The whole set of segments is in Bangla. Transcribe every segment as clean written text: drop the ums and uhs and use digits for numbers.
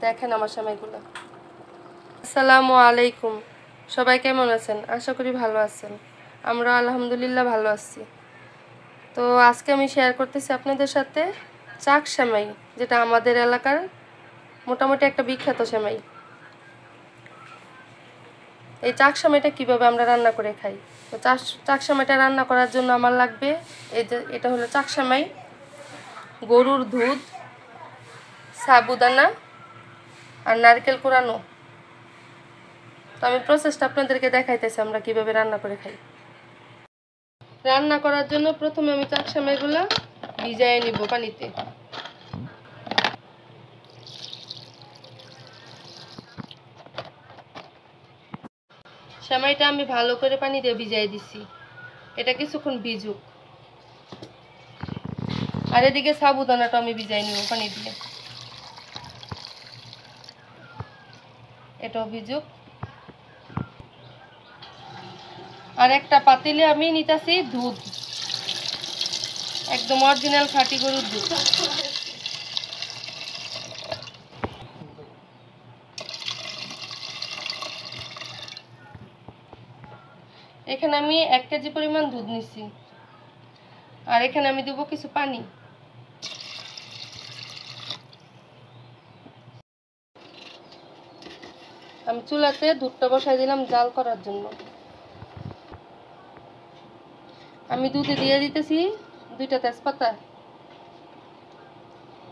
দেখেন আমার সেমাইগুলো। আসসালামু আলাইকুম, সবাই কেমন আছেন? আশা করি ভালো আছেন। আমরা আলহামদুলিল্লাহ ভালো আছি। তো আজকে আমি শেয়ার করতেছি আপনাদের সাথে চাক সেমাই, যেটা আমাদের এলাকার মোটামুটি একটা বিখ্যাত সেমাই। এই চাক সেমাইটা কীভাবে আমরা রান্না করে খাই। তো চাক সেমাইটা রান্না করার জন্য আমার লাগবে এই যে, এটা হলো চাক সেমাই, গরুর দুধ, সাবুদানা আর নারকেল কোরানো। তো আমি প্রসেসটা আপনাদেরকে দেখাইতেছি আমরা কিভাবে রান্না করে খাই। রান্না করার জন্য প্রথমে আমি চাক সেমাইগুলো ভিজাইয়ে নিব পানিতে। সেমাইটা আমি ভালো করে পানি দিয়ে ভিজাই দিছি, এটা কিছুক্ষণ ভিজুক। আর এদিকে সাবুদানাটা আমি ভিজাই নিব পানি দিয়ে, এটাও ভিজুক। আর একটা পাতিলে আমি নিতেছি দুধ, একদম অরিজিনাল খাঁটি গরুর দুধ। এখানে আমি 1 কেজি পরিমাণ দুধ নিছি। আর এখানে আমি দেব কিছু পানি। আমি চুলাতে দুধটা বসাই দিলাম জাল করার জন্য। আমি দুধে দিয়ে দিতেছি 2টা তেজপাতা,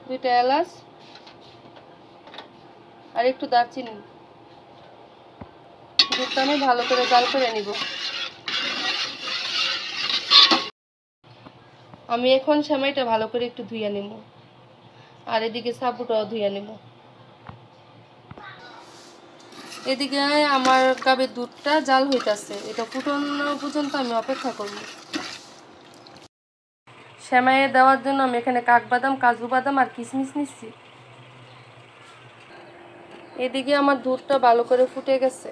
2টা এলাচ আর একটু দারচিনি। দুধটা আমি ভালো করে জাল করে নিব। আমি এখন সেমাইটা ভালো করে একটু ধুইয়া নিব, আর এদিকে সাবুটাও ধুইয়া নিব। এদিকে আমার গাবের দুধটা জাল হইতাছে, এটা ফুটানো পর্যন্ত আমি অপেক্ষা করব। সেমাইয়ে দেওয়ার জন্য আমি এখানে কাঠবাদাম, কাজু বাদাম আর কিশমিশ নিচ্ছি। এদিকে আমার দুধটা ভালো করে ফুটে গেছে।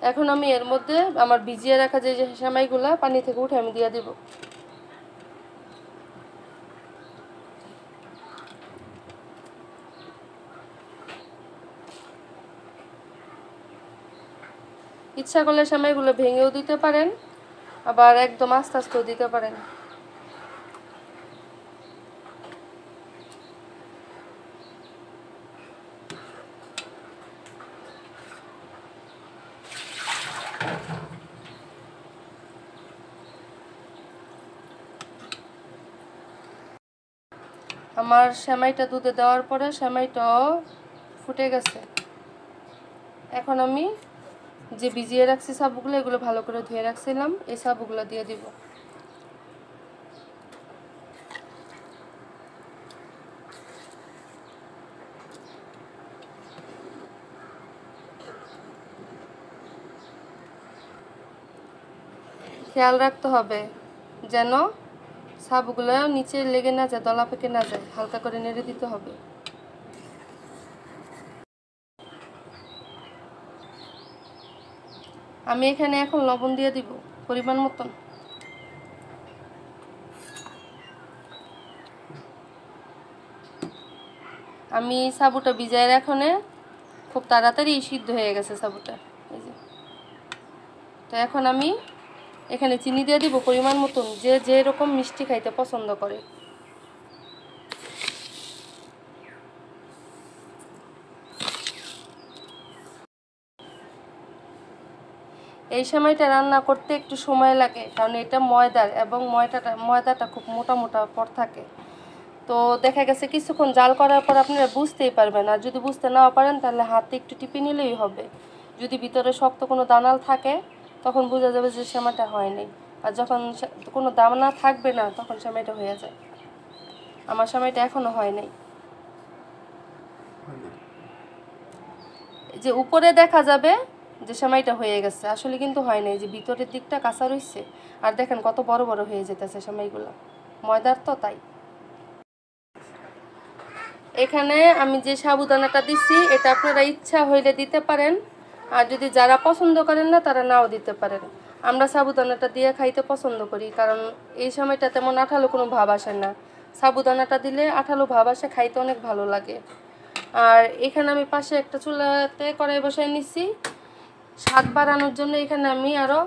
এখন আমি এর মধ্যে আমার ভিজিয়ে রাখা যে সেমাইগুলা পানি থেকে উঠে আমি দিয়ে দিব। ইচ্ছা করলে সেমাইগুলো ভেঙেও দিতে পারেন, আবার একদম আস্তে আস্তেও দিতে পারেন। আমার সেমাইটা দুধে দেওয়ার পরে সেমাইটাও ফুটে গেছে। এখন আমি যে ভিজিয়ে রাখছি সাবুগুলো, এগুলো ভালো করে ধুয়ে রাখছিলাম, এই সাবুগুলো দিয়ে দিব। খেয়াল রাখতে হবে যেন সাবুগুলো নিচে লেগে না যায়, দলা পেকে না যায়, হালকা করে নেড়ে দিতে হবে। আমি এখানে এখন লবণ দিয়ে দিব পরিমাণ মতন। আমি সাবুটা ভিজায় রাখনে খুব তাড়াতাড়ি সিদ্ধ হয়ে গেছে সাবুটা, এই যে। তো এখন আমি এখানে চিনি দিয়ে দিব পরিমাণ মতন, যে যেরকম মিষ্টি খাইতে পছন্দ করে। এই সময়টা রান্না করতে একটু সময় লাগে, কারণ এটা ময়দার এবং ময়দাটা খুব মোটা মোটা পর থাকে। তো দেখা গেছে কিছুক্ষণ জাল করার পর আপনারা বুঝতেই পারবেন। আর যদি বুঝতে নাও পারেন তাহলে হাতে একটু টিপে নিলেই হবে। যদি ভিতরে শক্ত কোনো দানাল থাকে তখন বোঝা যাবে যে সেমাইটা হয়নি। আর যখন কোনো দানা থাকবে না তখন সেমাইটা হয়ে যায়। আমার সেমাইটা এখনো হয় নাই। যে উপরে দেখা যাবে যে সেমাইটা হয়ে গেছে, আসলে কিন্তু হয় নাই, যে ভিতরের দিকটা কাঁচা রয়েছে। আর দেখেন কত বড় বড় হয়ে যেতেছে সেমাইগুলো, ময়দার তো তাই। এখানে আমি যে সাবুদানাটা দিচ্ছি এটা আপনারা ইচ্ছা হইলে দিতে পারেন, আর যদি যারা পছন্দ করেন না তারা নাও দিতে পারেন। আমরা সাবুদানাটা দিয়ে খাইতে পছন্দ করি, কারণ এই সময়টা তেমন আঠালো কোনো ভাব আসে না। সাবুদানাটা দিলে আঠালো ভাব আসে, খাইতে অনেক ভালো লাগে। আর এখানে আমি পাশে একটা চুলাতে কড়াই বসাই নিচ্ছি। স্বাদ বাড়ানোর জন্য এখানে আমি আরও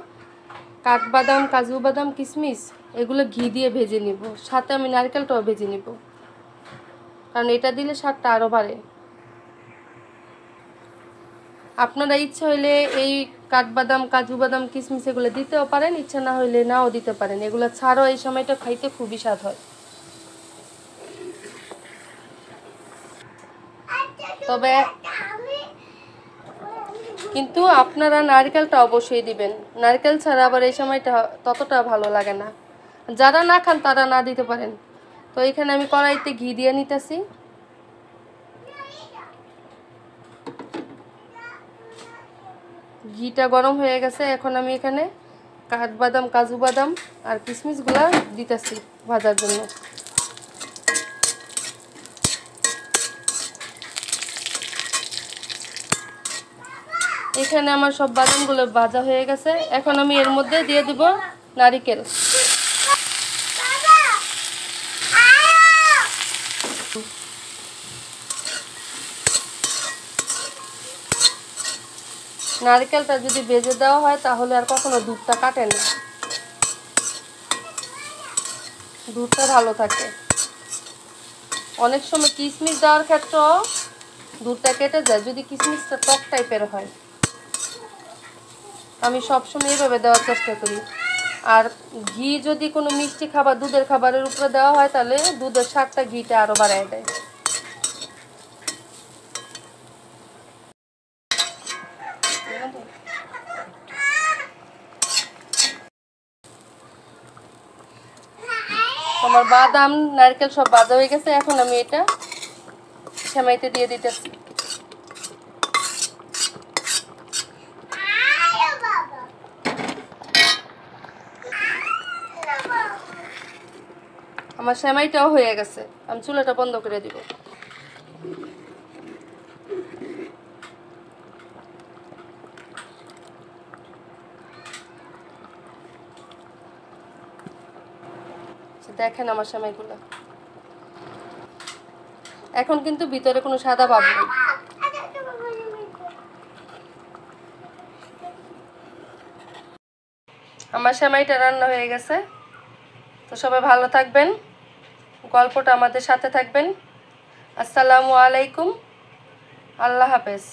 কাঠবাদাম, কাজু বাদাম, কিশমিশ এগুলো ঘি দিয়ে ভেজে নিব। সাথে আমি নারকেলটাও ভেজে নিব, কারণ এটা দিলে স্বাদটা আরও বাড়ে। আপনারা ইচ্ছা হইলে এই কাঠবাদাম, কাজু বাদাম, কিশমিশ এগুলো দিতেও পারেন, ইচ্ছা না হইলে নাও দিতে পারেন। এগুলো ছাড়াও এই সময়টা খাইতে খুবই স্বাদ হয়। তবে কিন্তু আপনারা নারকেলটা অবশ্যই দিবেন, নারকেল ছাড়া আবার এই সময়টা ততটা ভালো লাগে না। যারা না খান তারা না দিতে পারেন। তো এখানে আমি কড়াইতে ঘি দিয়ে নিতেছি। ঘিটা গরম হয়ে গেছে, এখন আমি এখানে কাঠবাদাম, কাজু বাদাম আর কিশমিশগুলা দিতেছি ভাজার জন্য। এখানে আমার সব বাদামগুলো ভাজা হয়ে গেছে, এখন আমি এর মধ্যে দিয়ে দিব নারকেল। নারকেলটা যদি ভেজে দেওয়া হয় তাহলে আর কখনো দুধটা কাটে না, দুধটা ভালো থাকে। অনেক সময় কিশমিশ দেওয়ার ক্ষেত্রেও দুধটা কেটে যায় যদি কিশমিশটা টক টাইপের হয়। আমি সবসময় এইভাবে দেওয়ার চেষ্টা করি। আর ঘি যদি কোনো মিষ্টি খাবার, দুধের খাবারের উপরে দেওয়া হয় তাহলে দুধের স্বাদটা ঘিটা আরও বাড়ায় দেয়। আমার বাদাম, নারকেল সব ভাজা হয়ে গেছে, এখন আমি এটা সেমাইতে দিয়ে দিতেছি। আমার সেমাইটাও হয়ে গেছে, আমি চুলাটা বন্ধ করে দিব। দেখেন আমার সেমাইগুলো, এখন কিন্তু ভিতরে কোনো সাদা ভাব নেই। আমার সেমাইটা রান্না হয়ে গেছে। তো সবাই ভালো থাকবেন, গল্পটা আমাদের সাথে থাকবেন। আসসালামু আলাইকুম, আল্লাহ হাফেজ।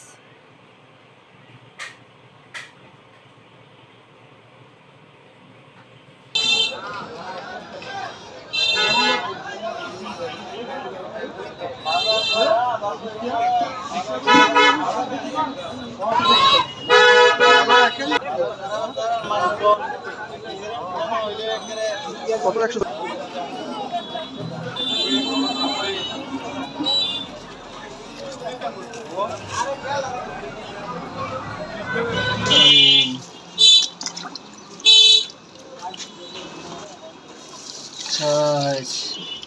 Touch.